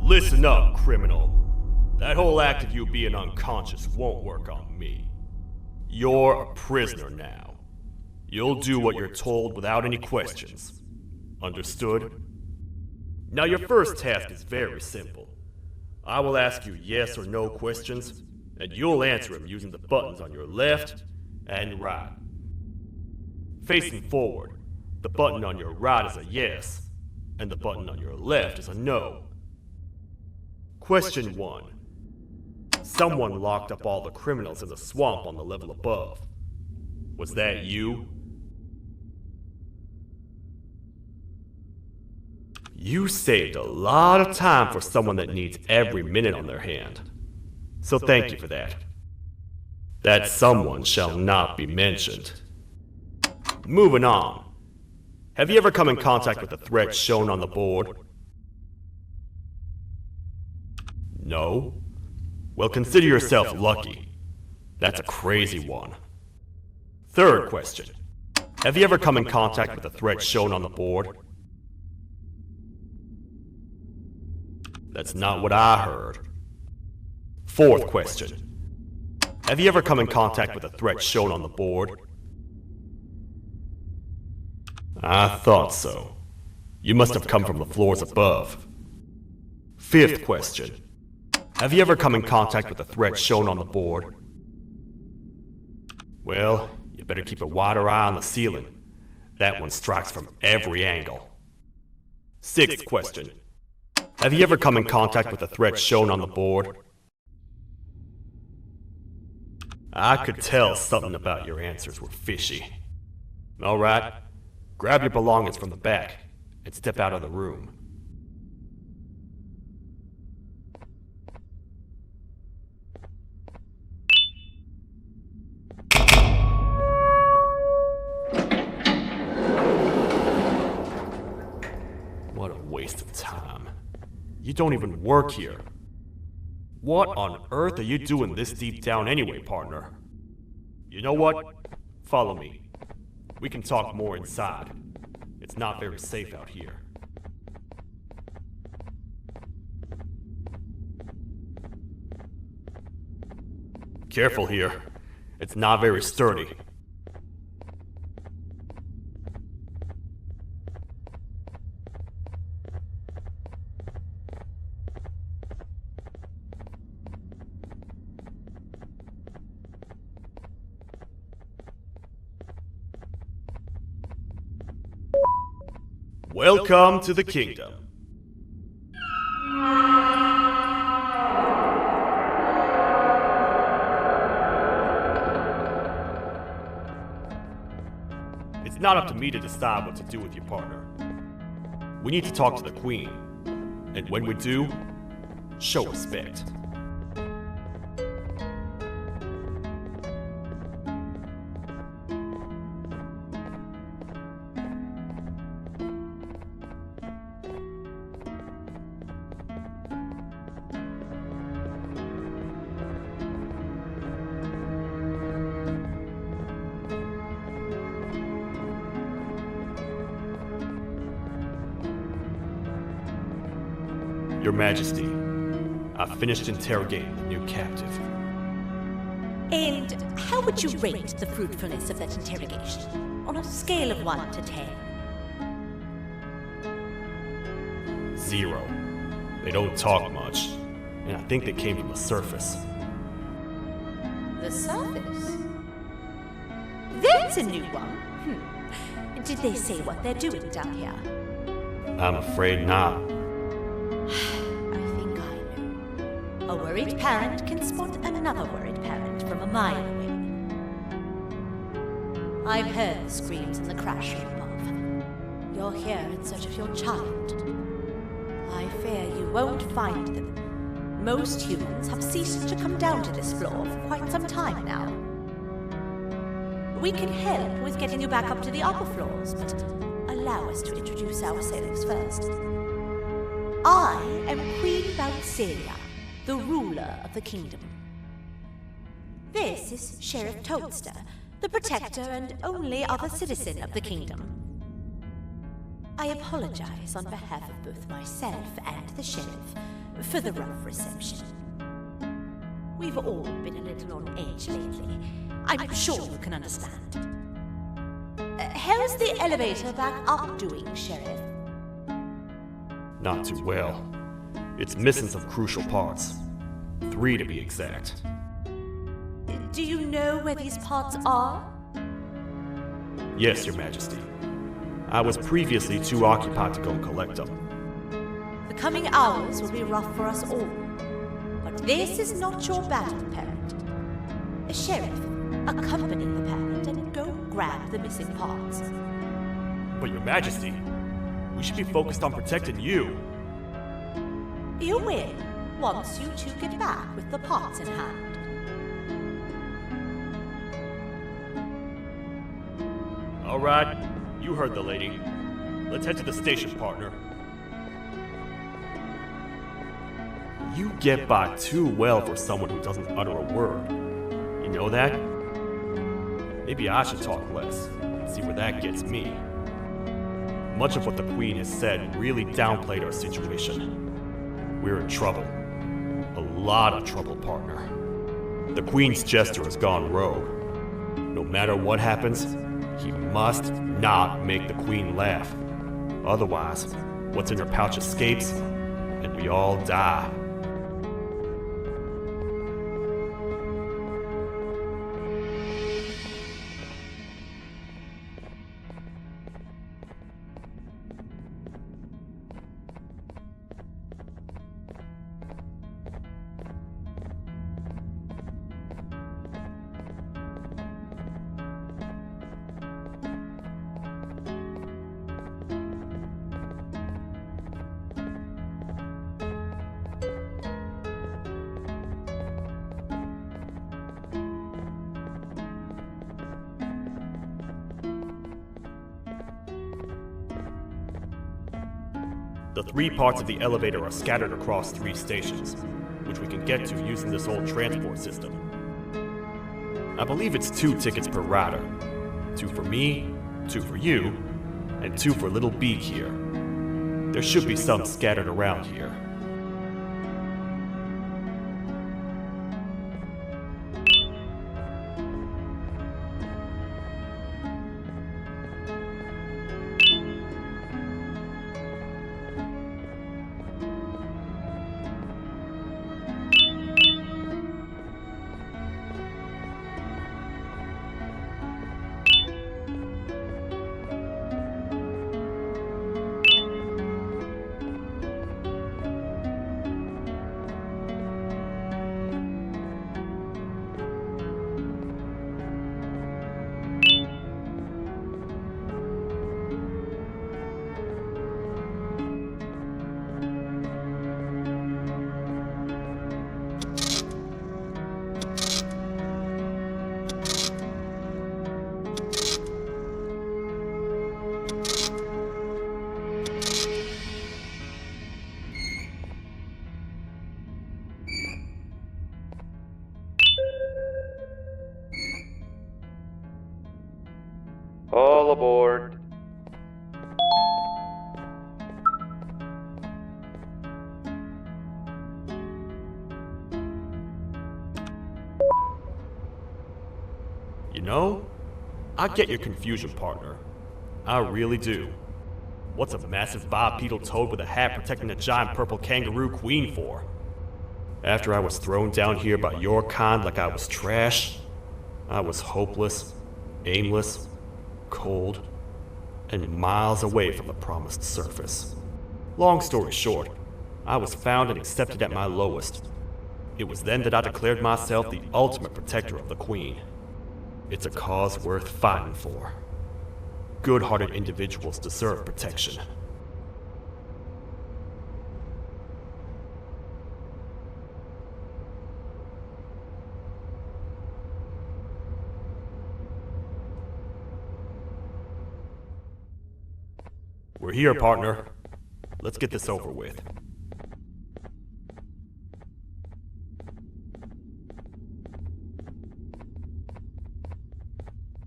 Listen up, criminal. That whole act of you being unconscious won't work on me. You're a prisoner now. You'll do what you're told without any questions. Understood? Now your first task is very simple. I will ask you yes or no questions, and you'll answer them using the buttons on your left and right. Facing forward, the button on your right is a yes, and the button on your left is a no. Question 1. Someone locked up all the criminals in the swamp on the level above. Was that you? You saved a lot of time for someone that needs every minute on their hand. So thank you for that. That someone shall not be mentioned. Moving on. Have you ever come in contact with the threat shown on the board? No? Well, consider yourself lucky. That's a crazy one. Third question. Have you ever come in contact with the threat shown on the board? That's not what I heard. Fourth question. Have you ever come in contact with the threat shown on the board? I thought so. You must have come from the floors above. Fifth question. Have you ever come in contact with the threat shown on the board? Well, you better keep a wider eye on the ceiling. That one strikes from every angle. Sixth question. Have you ever come in contact with the threat shown on the board? I could tell something about your answers were fishy. All right, grab your belongings from the back and step out of the room. What a waste of time. You don't even work here. What on earth are you doing this deep down anyway, partner? You know what? Follow me. We can talk more inside. It's not very safe out here. Careful here. It's not very sturdy. Welcome to the kingdom. It's not up to me to decide what to do with your partner. We need to talk to the queen, and when we do, show respect. Your Majesty, I've finished interrogating the new captive. And how would you rate the fruitfulness of that interrogation, on a scale of 1 to 10? 0. They don't talk much, and I think they came from the surface. The surface? There's a new one. Did they say what they're doing down here? I'm afraid not. I think I know. A worried parent can spot another worried parent from a mile away. I've heard the screams in the crash room above. You're here in search of your child. I fear you won't find them. Most humans have ceased to come down to this floor for quite some time now. We can help with getting you back up to the upper floors, but allow us to introduce ourselves first. I am Queen Valselia, the ruler of the kingdom. This is Sheriff Toadster, the protector and only other citizen of the kingdom. I apologize on behalf of both myself and the sheriff for the rough reception. We've all been a little on edge lately. I'm sure you can understand. How's the elevator back up doing, Sheriff? Not too well. It's missing some crucial parts. 3 to be exact. Do you know where these parts are? Yes, Your Majesty. I was previously too occupied to go and collect them. The coming hours will be rough for us all. But this is not your battle, parent. Sheriff, accompany the parent and go grab the missing parts. But Your Majesty, we should be focused on protecting you. You will, once you two get back with the parts in hand. All right, you heard the lady. Let's head to the station, partner. You get by too well for someone who doesn't utter a word. You know that? Maybe I should talk less and see where that gets me. Much of what the Queen has said really downplayed our situation. We're in trouble. A lot of trouble, partner. The Queen's jester has gone rogue. No matter what happens, he must not make the Queen laugh. Otherwise, what's in her pouch escapes, and we all die. The 3 parts of the elevator are scattered across 3 stations, which we can get to using this old transport system. I believe it's 2 tickets per rider. 2 for me, 2 for you, and 2 for Little Beak here. There should be some scattered around here. know, I get your confusion, partner. I really do. What's a massive bipedal toad with a hat protecting a giant purple kangaroo queen for? After I was thrown down here by your kind like I was trash, I was hopeless, aimless, cold, and miles away from the promised surface. Long story short, I was found and accepted at my lowest. It was then that I declared myself the ultimate protector of the Queen. It's a cause worth fighting for. Good-hearted individuals deserve protection. We're here, partner. Let's get this over with.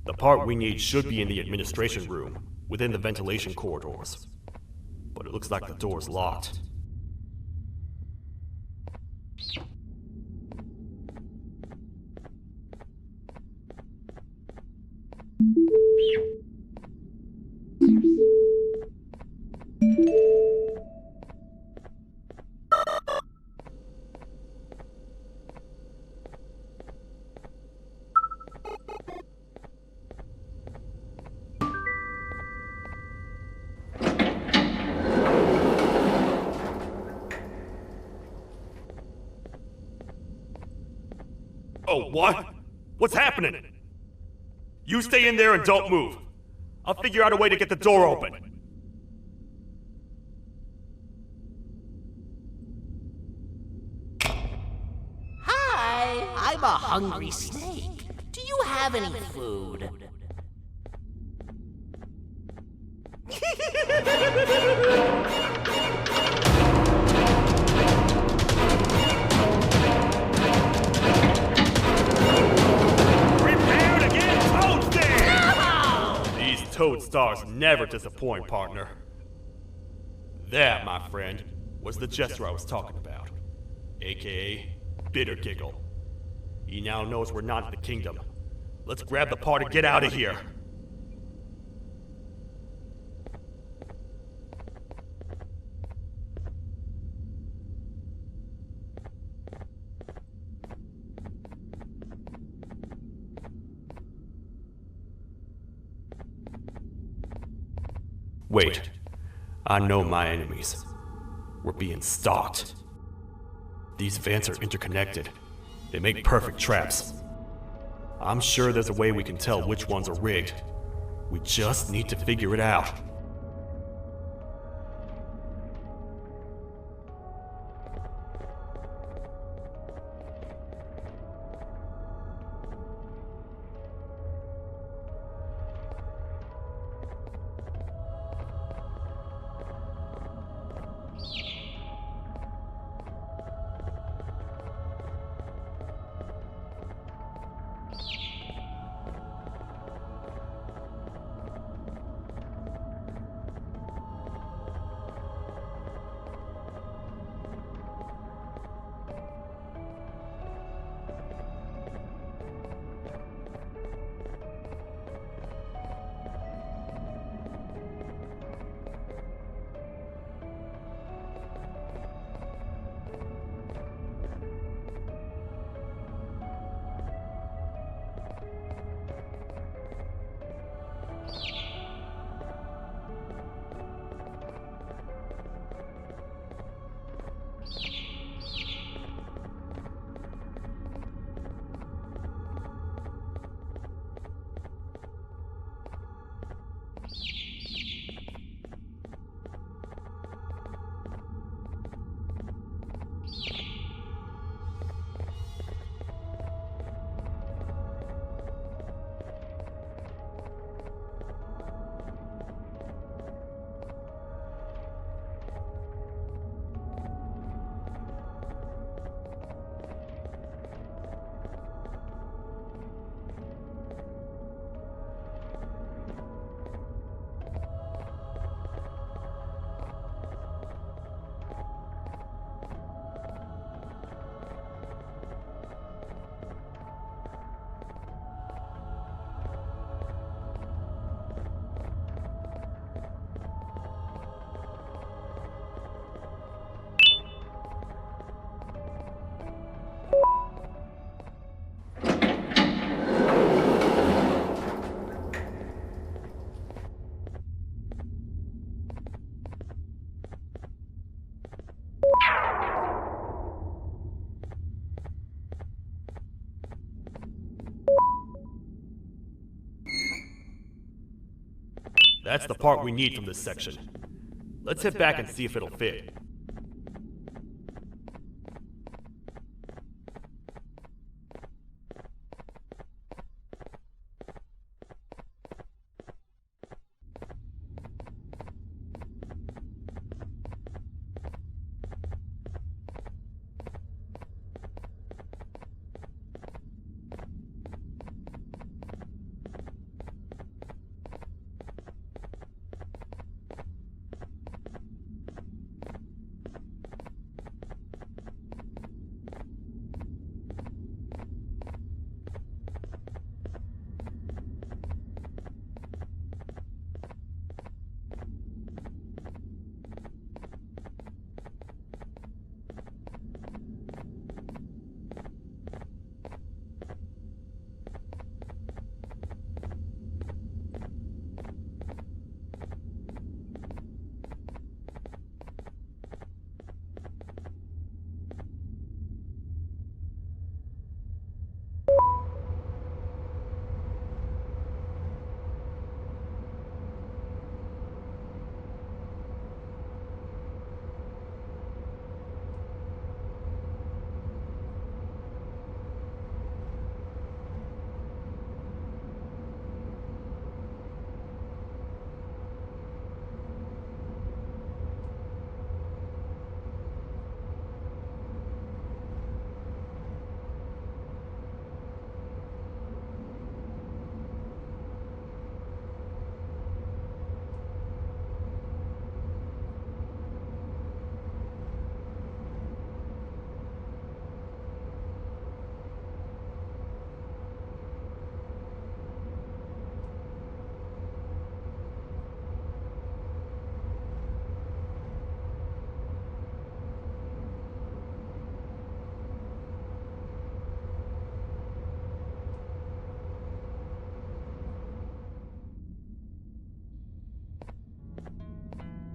The part we need should be in the administration room, within the ventilation corridors. But it looks like the door's locked. Oh, what? What's happening? You stay in there and don't move. I'll figure out a way to get the door open. Hi, I'm a hungry snake. Do you have any food? Prepare to get toasted! These toad stars never disappoint, partner. That, my friend, was the gesture I was talking about. AKA Bitter Giggle. He now knows we're not in the kingdom. Let's grab the part and get out of here. Wait. I know my enemies. We're being stalked. These vents are interconnected. They make perfect traps. I'm sure there's a way we can tell which ones are rigged. We just need to figure it out. That's the part we need from this section. Let's head back and see if it'll fit.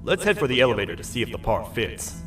Let's head for the elevator to see if the part fits.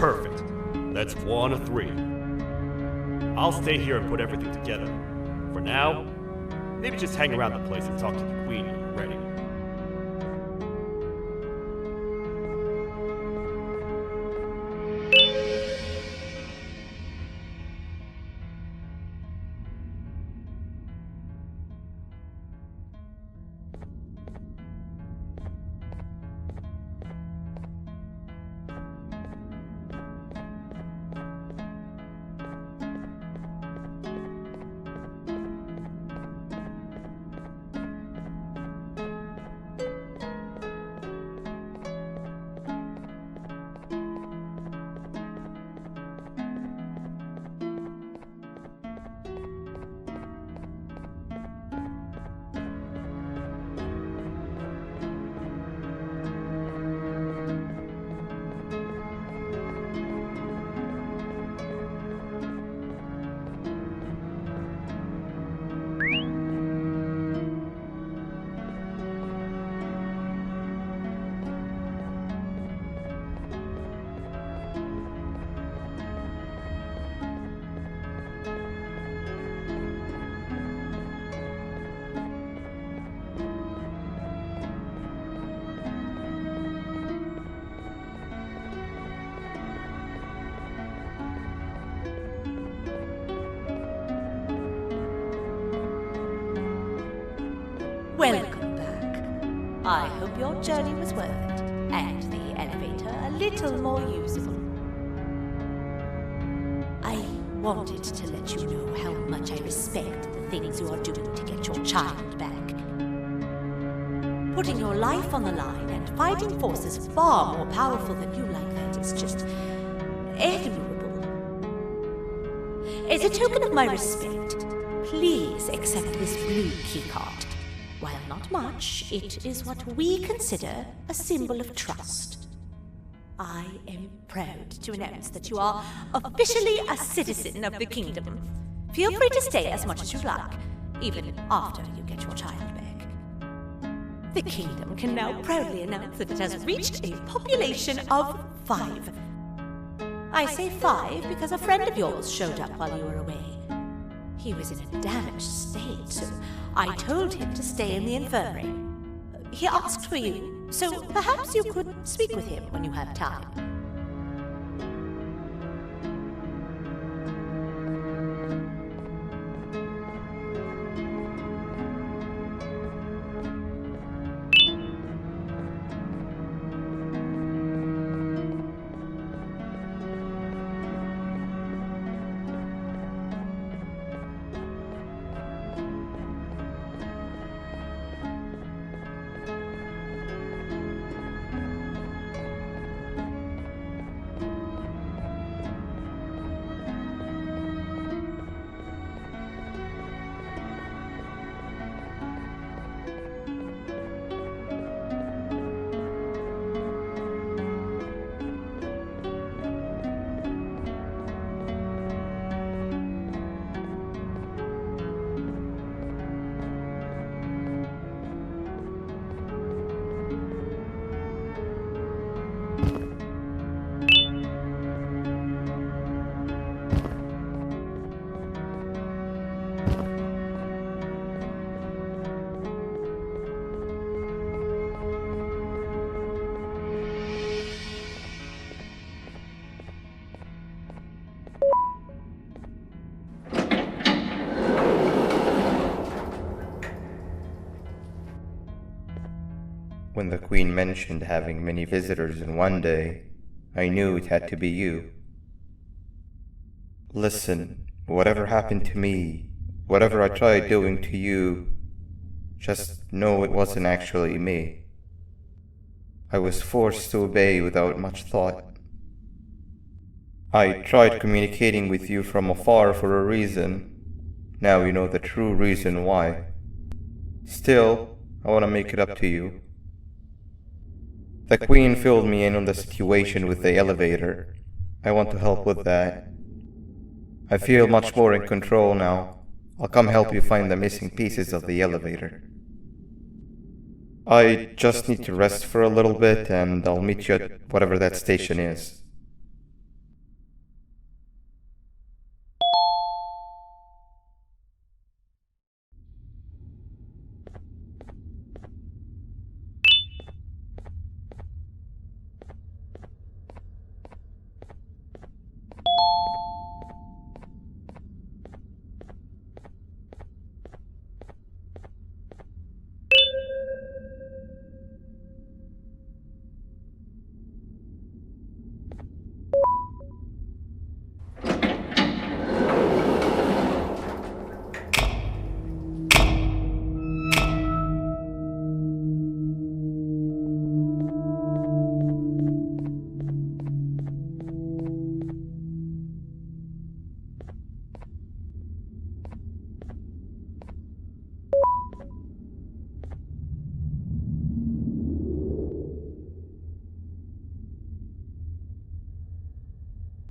Perfect. That's 1 of 3. I'll stay here and put everything together. For now, maybe just hang around the place and talk to the Queen when you're ready. Welcome back. I hope your journey was worth it, and the elevator a little more usable. I wanted to let you know how much I respect the things you are doing to get your child back. Putting your life on the line and fighting forces far more powerful than you like that is just admirable. As a token of my respect, please accept this blue keycard. While not much, it is what we consider a symbol of trust. I am proud to announce that you are officially a citizen of the kingdom. Feel free to stay as much as you like, even after you get your child back. The kingdom can now proudly announce that it has reached a population of 5. I say 5 because a friend of yours showed up while you were away. He was in a damaged state, so I told him to stay in the infirmary. He asked for you, so perhaps you could speak with him when you have time. When the Queen mentioned having many visitors in one day, I knew it had to be you. Listen, whatever happened to me, whatever I tried doing to you, just know it wasn't actually me. I was forced to obey without much thought. I tried communicating with you from afar for a reason. Now you know the true reason why. Still, I want to make it up to you. The Queen filled me in on the situation with the elevator. I want to help with that. I feel much more in control now. I'll come help you find the missing pieces of the elevator. I just need to rest for a little bit and I'll meet you at whatever that station is.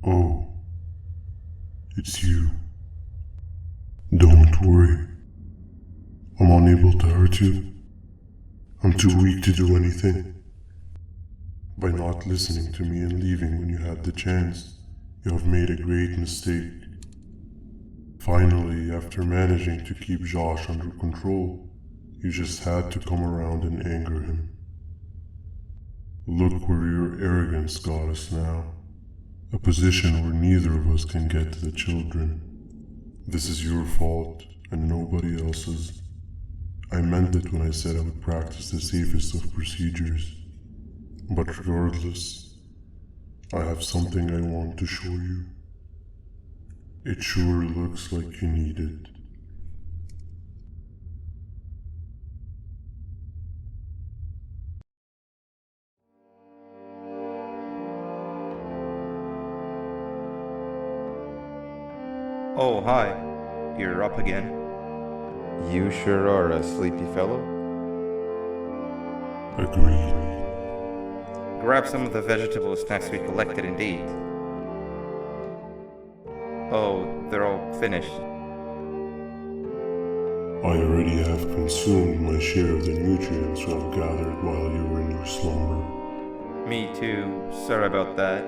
Oh, it's you. Don't worry. I'm unable to hurt you. I'm too weak to do anything. By not listening to me and leaving when you had the chance, you have made a great mistake. Finally, after managing to keep Josh under control, you just had to come around and anger him. Look where your arrogance got us now. A position where neither of us can get to the children. This is your fault and nobody else's. I meant it when I said I would practice the safest of procedures. But regardless, I have something I want to show you. It sure looks like you need it. Oh, hi. You're up again. You sure are a sleepy fellow. Agreed. Grab some of the vegetable snacks we collected and eat. Oh, they're all finished. I already have consumed my share of the nutrients you have gathered while you were in your slumber. Me too. Sorry about that.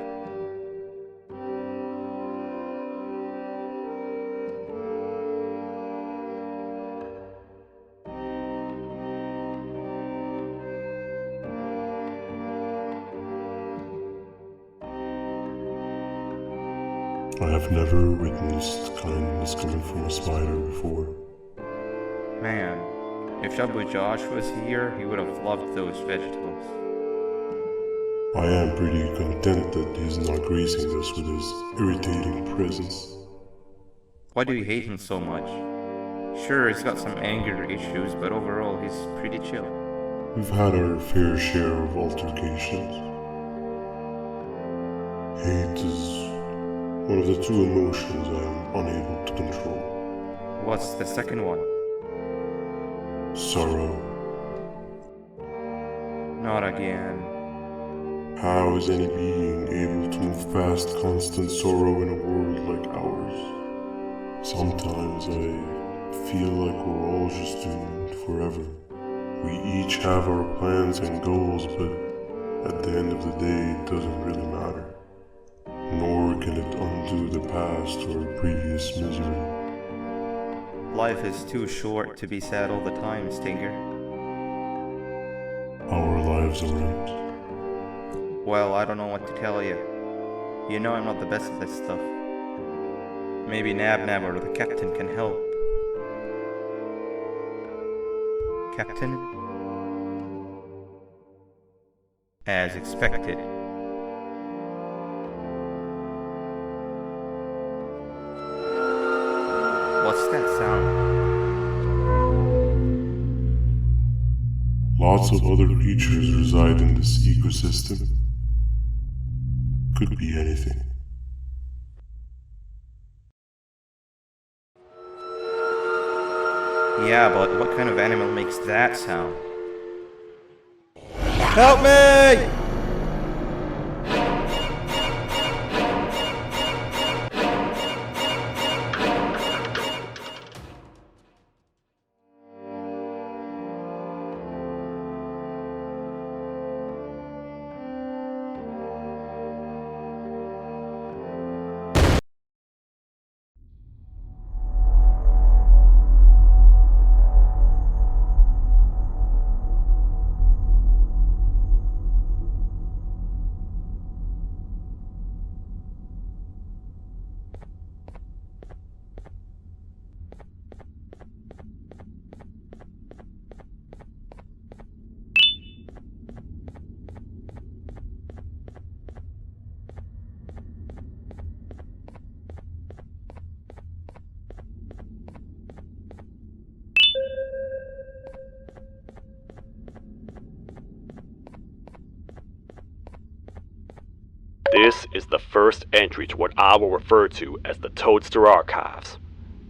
I have never witnessed kindness coming from a spider before. Man, if Shabu Josh was here, he would have loved those vegetables. I am pretty content that he's not gracing us with his irritating presence. Why do you hate him so much? Sure, he's got some anger issues, but overall he's pretty chill. We've had our fair share of altercations. Hate is one of the two emotions I am unable to control. What's the second one? Sorrow. Not again. How is any being able to move past constant sorrow in a world like ours? Sometimes I feel like we're all just doomed forever. We each have our plans and goals, but at the end of the day, it doesn't really matter. Nor can it undo the past or previous misery. Life is too short to be sad all the time, Stinger. Our lives aren't. Well, I don't know what to tell you. You know I'm not the best at this stuff. Maybe Nab or the captain can help. Captain? As expected. What's that sound? Lots of other creatures reside in this ecosystem. Could be anything. Yeah, but what kind of animal makes that sound? Help me! This is the first entry to what I will refer to as the Toadster Archives,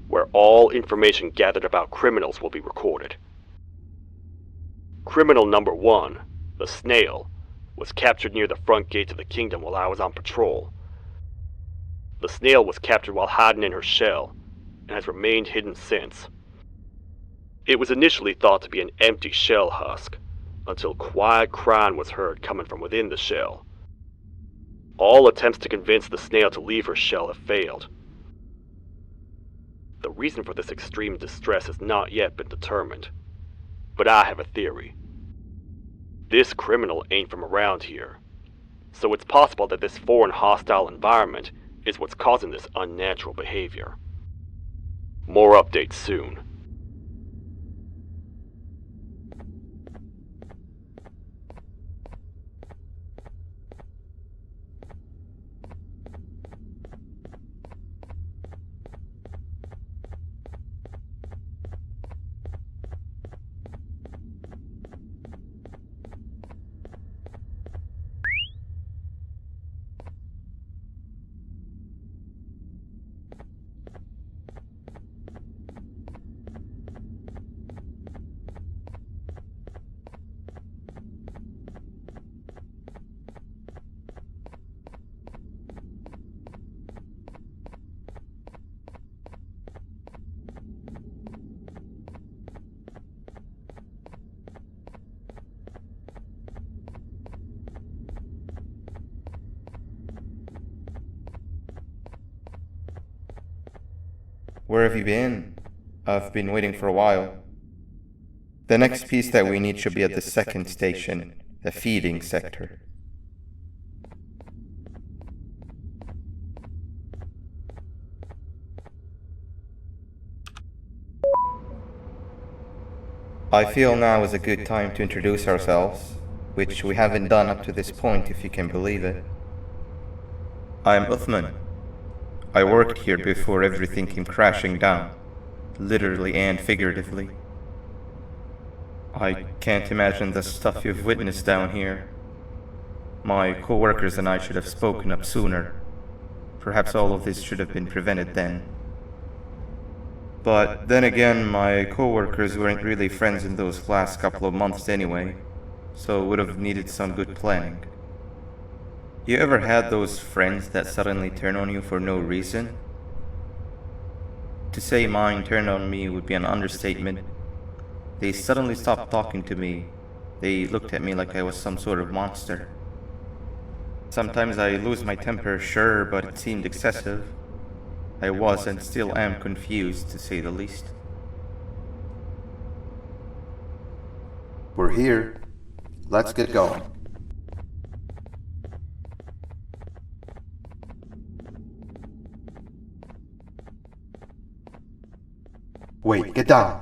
where all information gathered about criminals will be recorded. Criminal number 1, the snail, was captured near the front gate of the kingdom while I was on patrol. The snail was captured while hiding in her shell, and has remained hidden since. It was initially thought to be an empty shell husk, until quiet crying was heard coming from within the shell. All attempts to convince the snail to leave her shell have failed. The reason for this extreme distress has not yet been determined, but I have a theory. This criminal ain't from around here, so it's possible that this foreign hostile environment is what's causing this unnatural behavior. More updates soon. Where have you been? I've been waiting for a while. The next piece that we need should be at the second station, the feeding sector. I feel now is a good time to introduce ourselves, which we haven't done up to this point, if you can believe it. I'm Uthman. I worked here before everything came crashing down, literally and figuratively. I can't imagine the stuff you've witnessed down here. My co-workers and I should have spoken up sooner. Perhaps all of this should have been prevented then. But then again, my co-workers weren't really friends in those last couple of months anyway, so would have needed some good planning. You ever had those friends that suddenly turn on you for no reason? To say mine turned on me would be an understatement. They suddenly stopped talking to me. They looked at me like I was some sort of monster. Sometimes I lose my temper, sure, but it seemed excessive. I was and still am confused, to say the least. We're here. Let's get going. Wait, get down.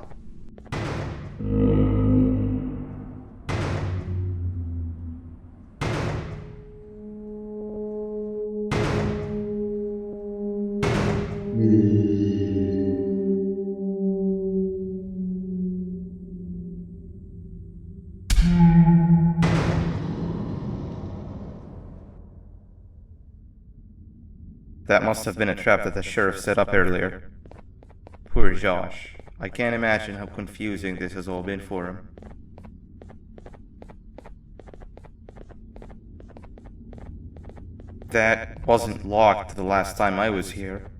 That must have been a trap that the sheriff set up earlier. Poor Josh. I can't imagine how confusing this has all been for him. That wasn't locked the last time I was here.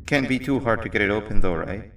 Can't be too hard to get it open though, right?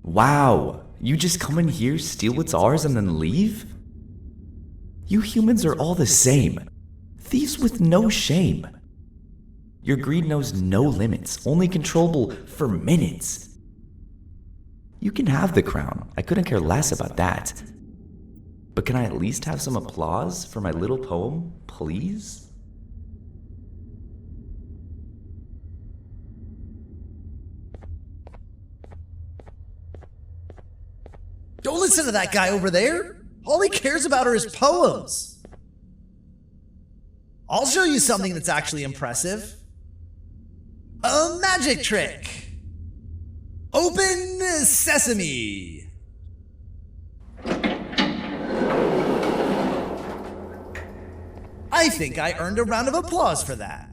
Wow, you just come in here, steal what's ours, and then leave? You humans are all the same. Thieves with no shame. Your greed knows no limits, only controllable for minutes. You can have the crown, I couldn't care less about that. But can I at least have some applause for my little poem, please? Don't listen to that guy over there. All he cares about are his poems. I'll show you something that's actually impressive. A magic trick. Open sesame. I think I earned a round of applause for that.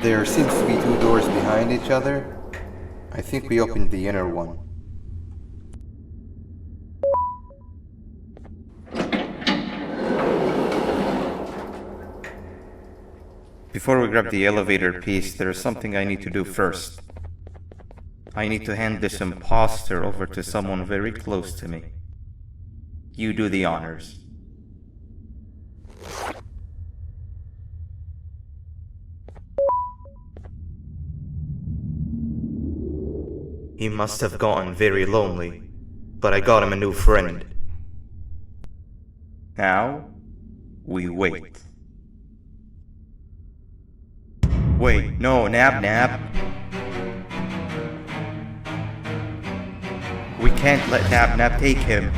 There seems to be two doors behind each other. I think we opened the inner one. Before we grab the elevator piece, there is something I need to do first. I need to hand this imposter over to someone very close to me. You do the honors. He must have gotten very lonely, but I got him a new friend. Now, we wait. Wait, no, Nab. We can't let Nab take him.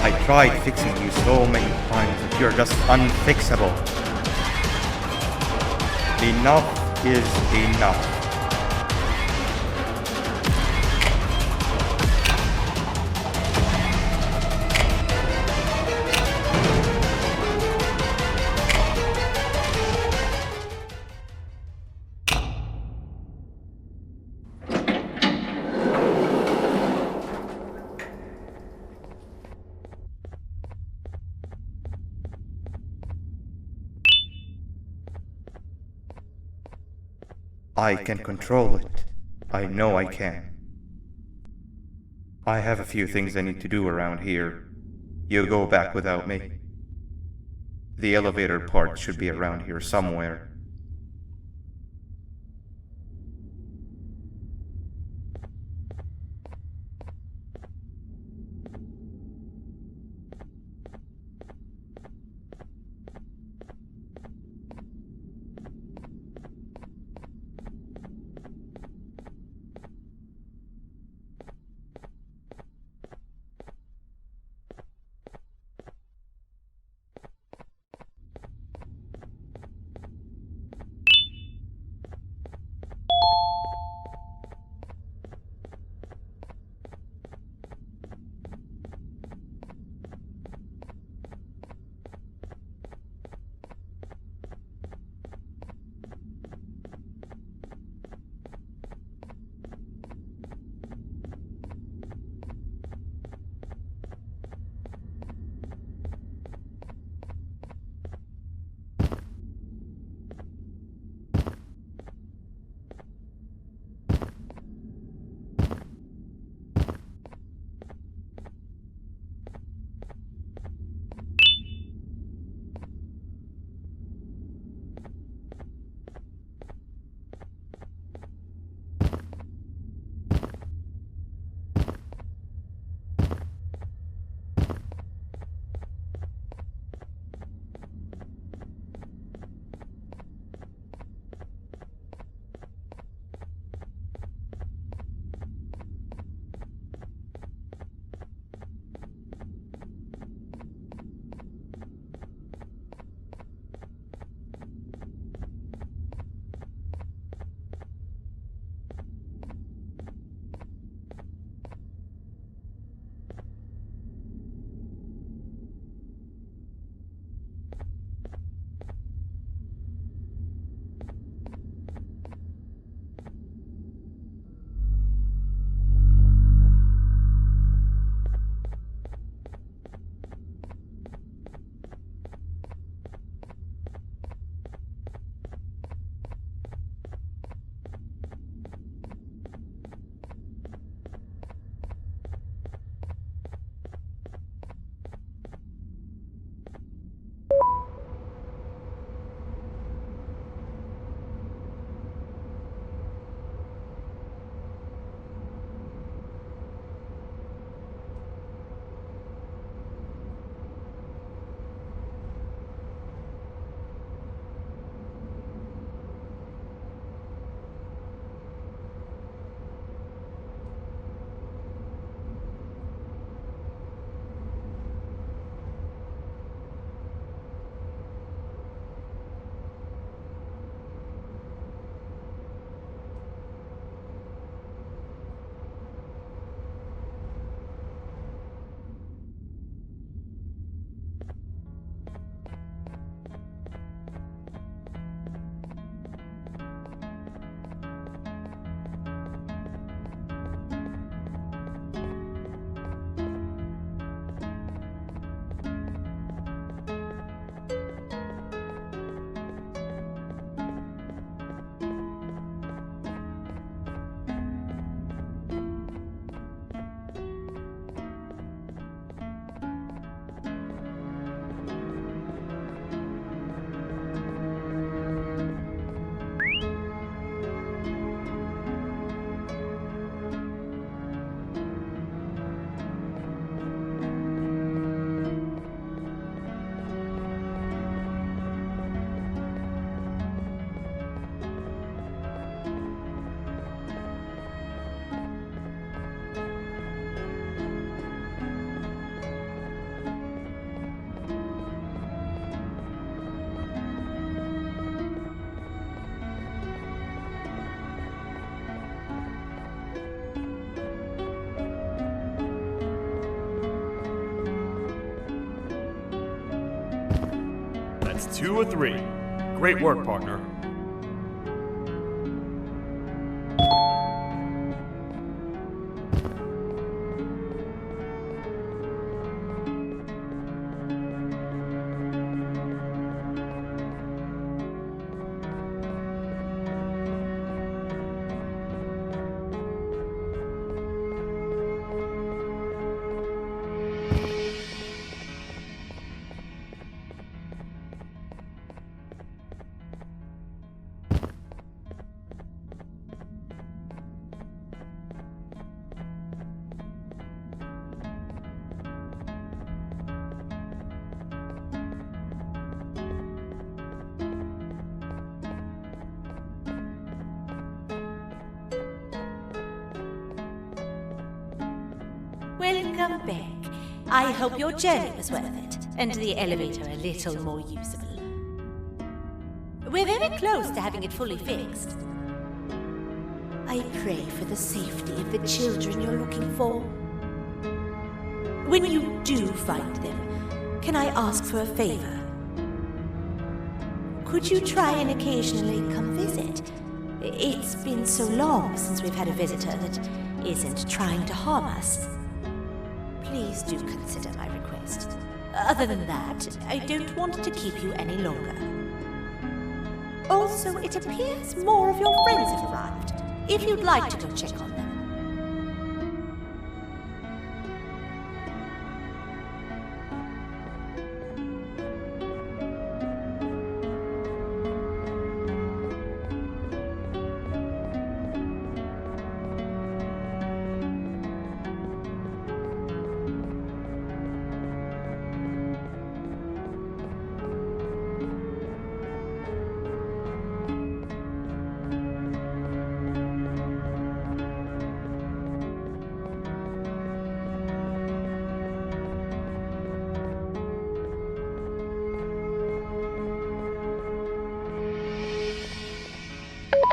I tried fixing you so many times that you're just unfixable. Enough is enough. I can control it. I know I can. I have a few things I need to do around here. You go back without me. The elevator part should be around here somewhere. That's 2 of 3. Great work, partner. Welcome back. I hope your journey was worth it, and the elevator a little more usable. We're very close to having it fully fixed. I pray for the safety of the children you're looking for. When you do find them, can I ask for a favor? Could you try and occasionally come visit? It's been so long since we've had a visitor that isn't trying to harm us. Please do consider my request. Other than that, I don't want to keep you any longer. Also, it appears more of your friends have arrived, if you'd like to go check on them.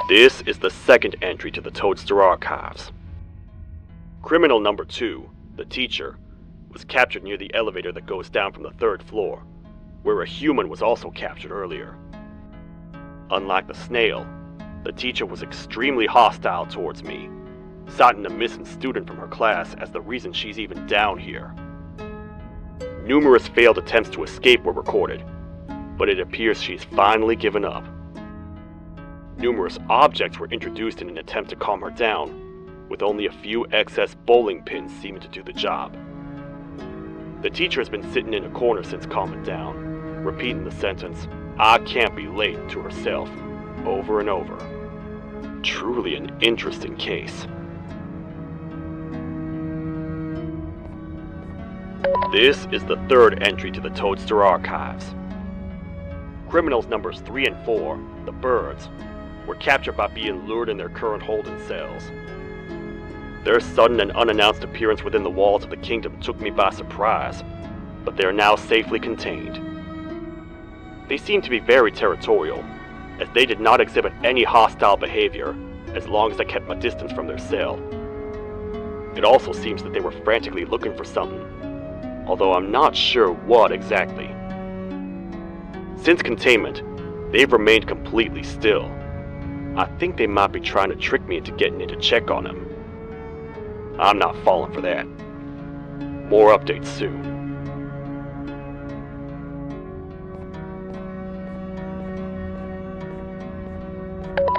This is the second entry to the Toadster Archives. Criminal number 2, the teacher, was captured near the elevator that goes down from the 3rd floor, where a human was also captured earlier. Unlike the snail, the teacher was extremely hostile towards me, citing a missing student from her class as the reason she's even down here. Numerous failed attempts to escape were recorded, but it appears she's finally given up. Numerous objects were introduced in an attempt to calm her down, with only a few excess bowling pins seeming to do the job. The teacher has been sitting in a corner since calming down, repeating the sentence, "I can't be late," to herself, over and over. Truly an interesting case. This is the 3rd entry to the Toadster Archives. Criminals numbers 3 and 4, the birds, were captured by being lured in their current holding cells. Their sudden and unannounced appearance within the walls of the kingdom took me by surprise, but they are now safely contained. They seem to be very territorial, as they did not exhibit any hostile behavior as long as I kept my distance from their cell. It also seems that they were frantically looking for something, although I'm not sure what exactly. Since containment, they've remained completely still. I think they might be trying to trick me into getting in to check on them. I'm not falling for that. More updates soon.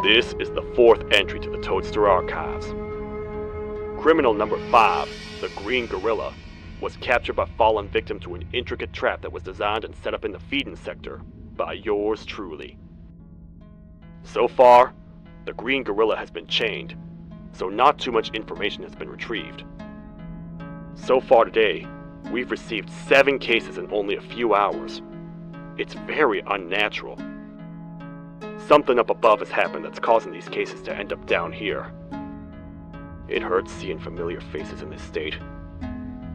This is the 4th entry to the Toadster Archives. Criminal number 5, the Green Gorilla, was captured by falling victim to an intricate trap that was designed and set up in the feeding sector by yours truly. So far, the Green Gorilla has been chained, so not too much information has been retrieved. So far today, we've received 7 cases in only a few hours. It's very unnatural. Something up above has happened that's causing these cases to end up down here. It hurts seeing familiar faces in this state,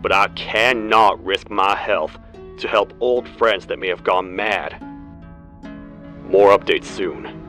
but I cannot risk my health to help old friends that may have gone mad. More updates soon.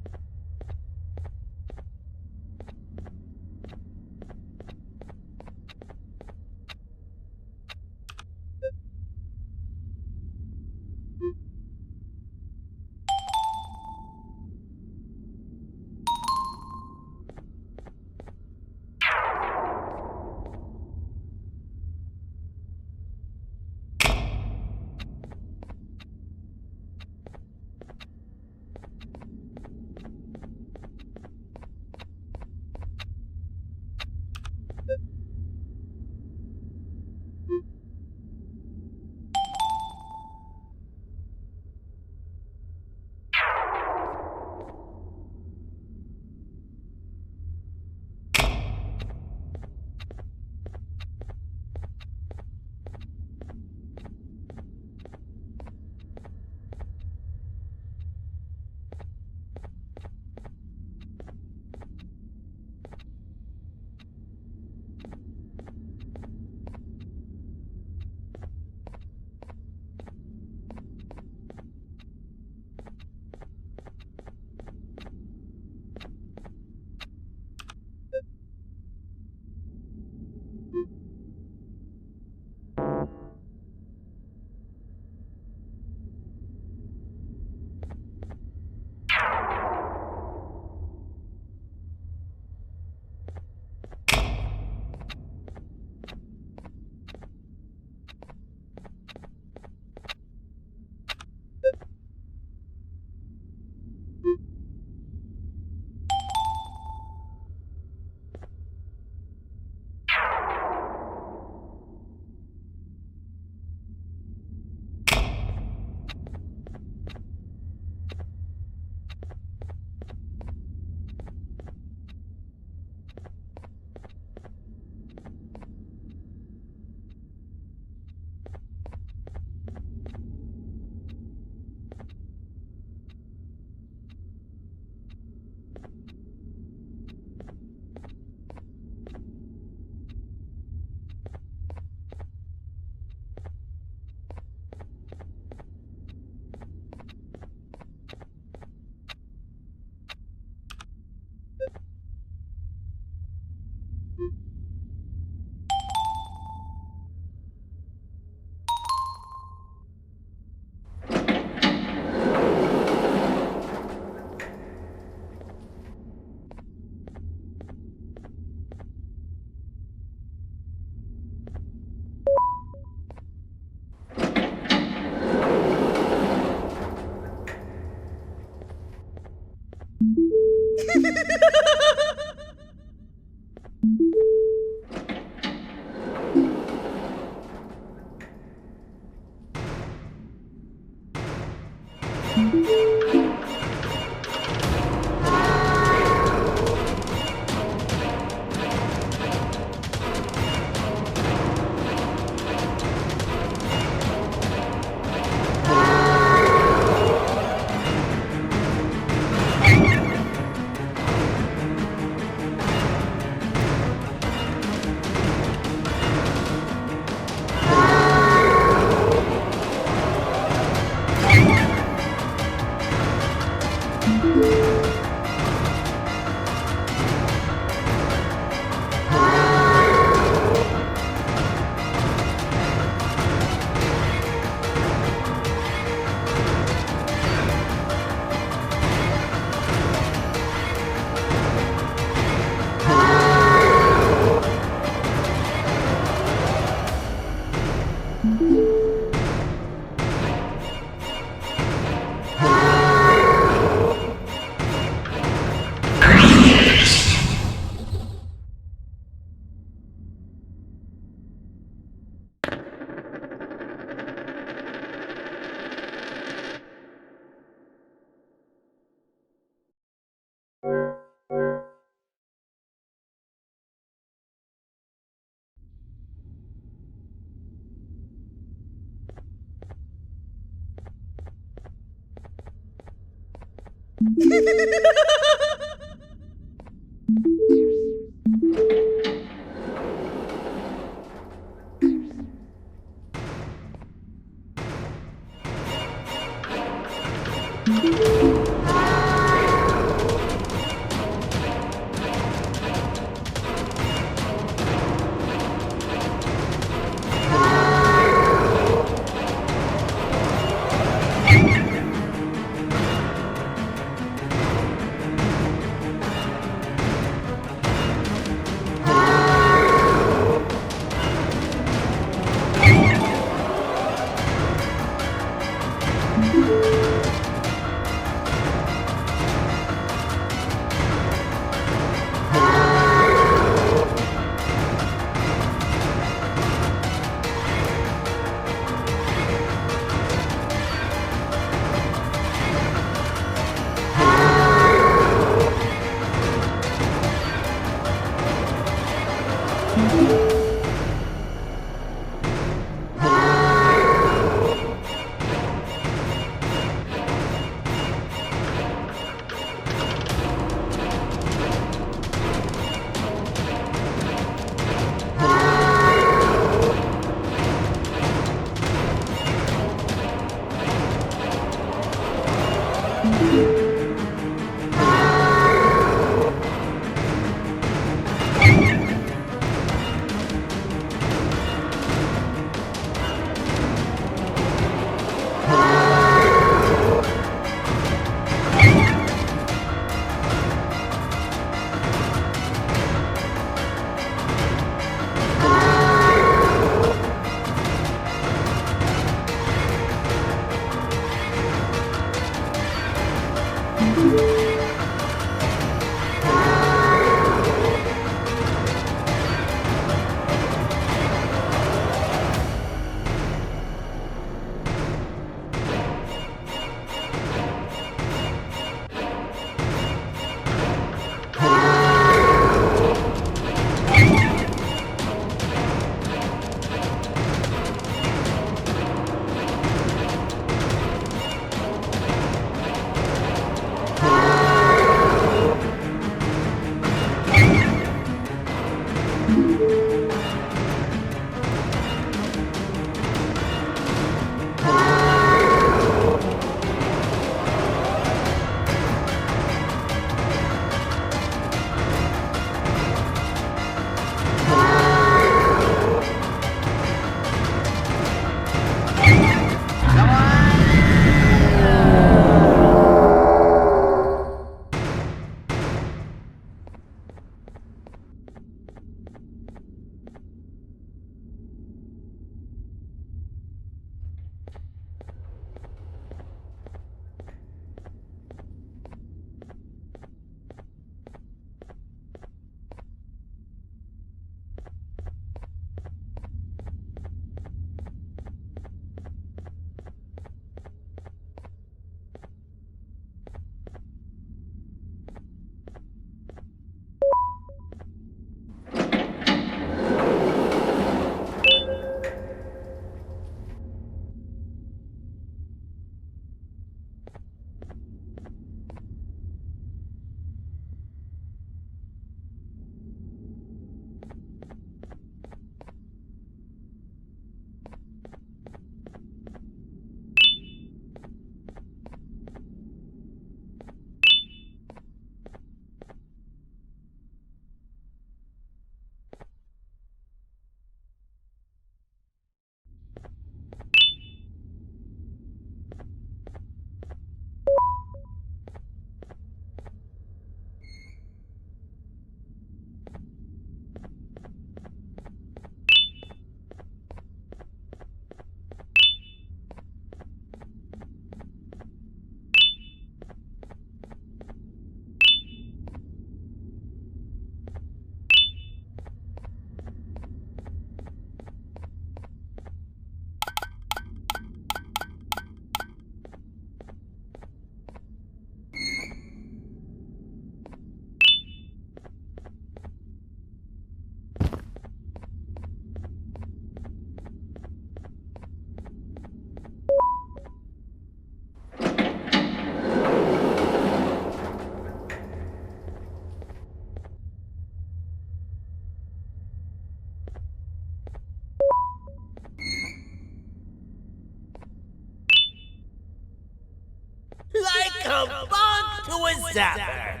to bonk to a zapper.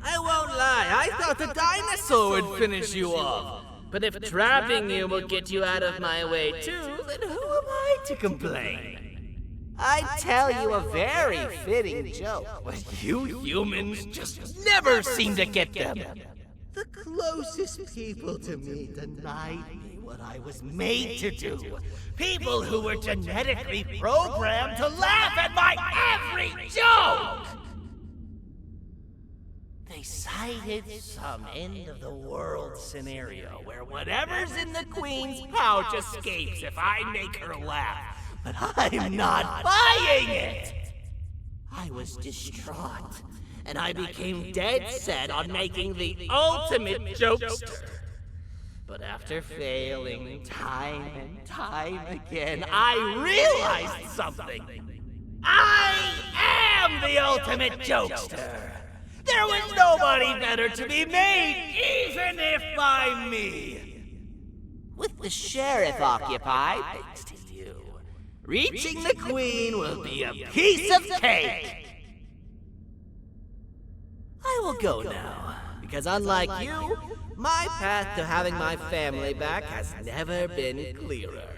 I won't lie, I thought the dinosaur would finish you off. But if trapping you will get you out of my way too, then who am I to complain? I'd tell you a very fitting joke, but you humans just never seem to get them. The closest people to me denied me what I was made to do. People who were genetically programmed to laugh at my every joke! They cited some end-of-the-world scenario where whatever's in the Queen's pouch escapes if I make her laugh. But I'm not buying it! I was distraught, and I became dead set on making the ultimate jokester. But after failing time and time again, I realized something. I am the ultimate jokester! There was nobody better to be made, even if by me! With the sheriff occupied, thanks to you, reaching the Queen will be a piece of cake! I will go now, because unlike you, my path to having my family back has never been clearer.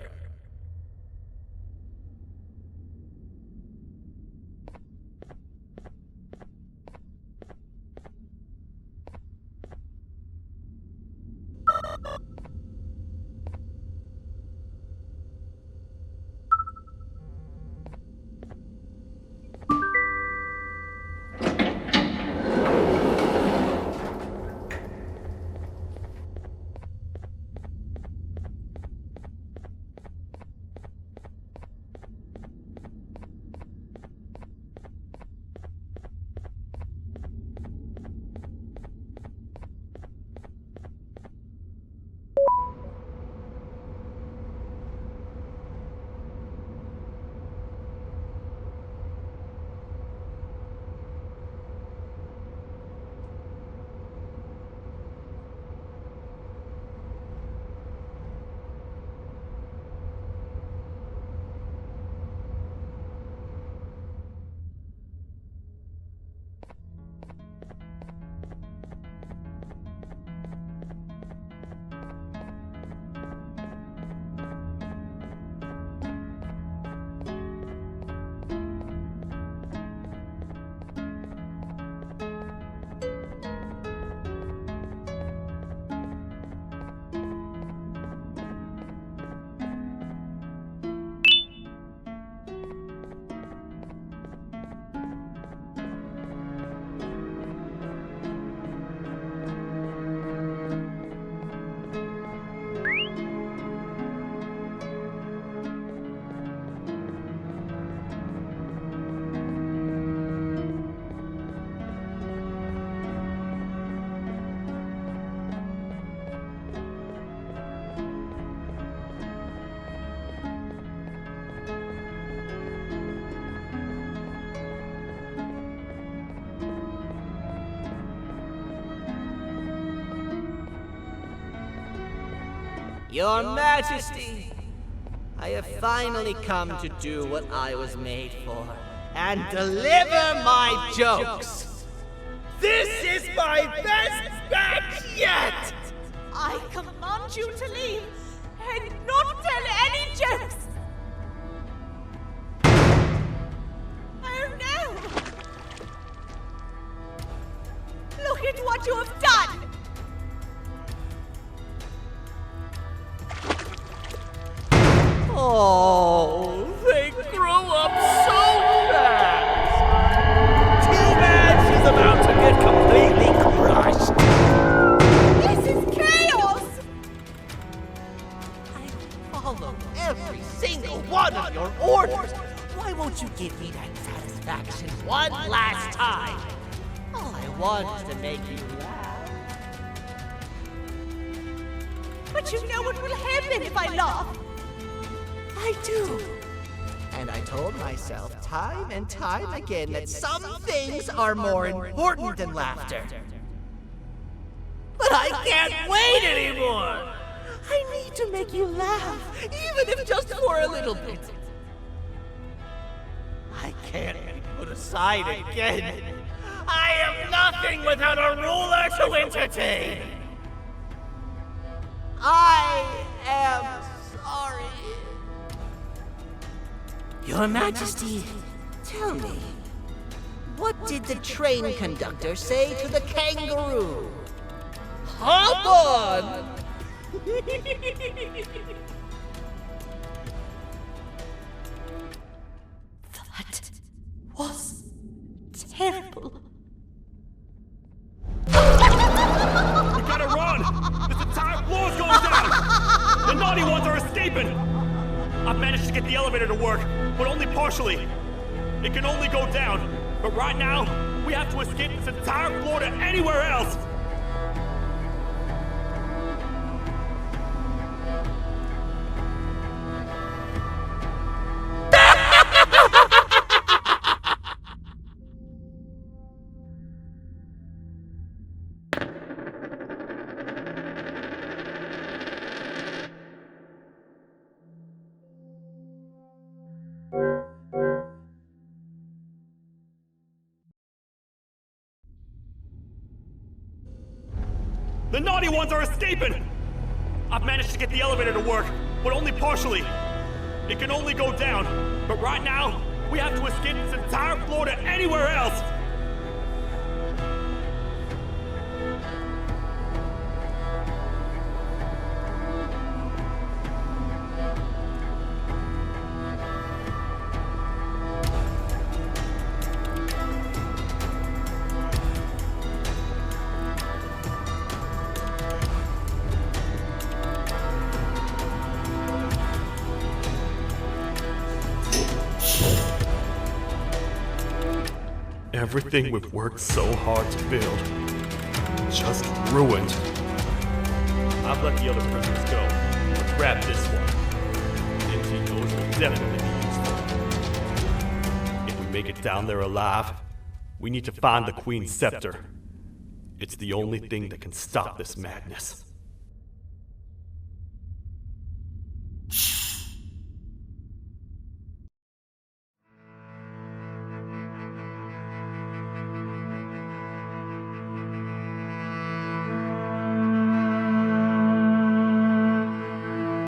Your Majesty, I have finally come to do what I was made for, and deliver my jokes! This is my best batch yet! I command you to leave and not tell any jokes! Oh no! Look at what you have done! Oh, they grew up so fast! Too bad she's about to get completely crushed! This is chaos! I follow every single one of your orders! Why won't you give me that satisfaction one last time? All I want is to make you laugh. But you know what will happen if I laugh! I do. And I told myself time and time again that some things are more important than laughter. But I can't wait anymore! I need to make you laugh, even if just for a little bit. I can't be put side again. I am nothing without a ruler to entertain. I am sorry. Your Majesty, tell me, what did the train conductor say to the kangaroo? Hop on! That was terrible. We gotta run! This entire floor's going down! The naughty ones are escaping! I've managed to get the elevator to work, but only partially. It can only go down, but right now, we have to escape this entire floor to anywhere else! The naughty ones are escaping! I've managed to get the elevator to work, but only partially. It can only go down, but right now, we have to escape this entire floor to anywhere else! Everything we've worked so hard to build, just ruined. I've let the other prisoners go, but grab this one. Things he knows will definitely be useful. If we make it down there alive, we need to find the Queen's scepter. It's the only thing that can stop this madness.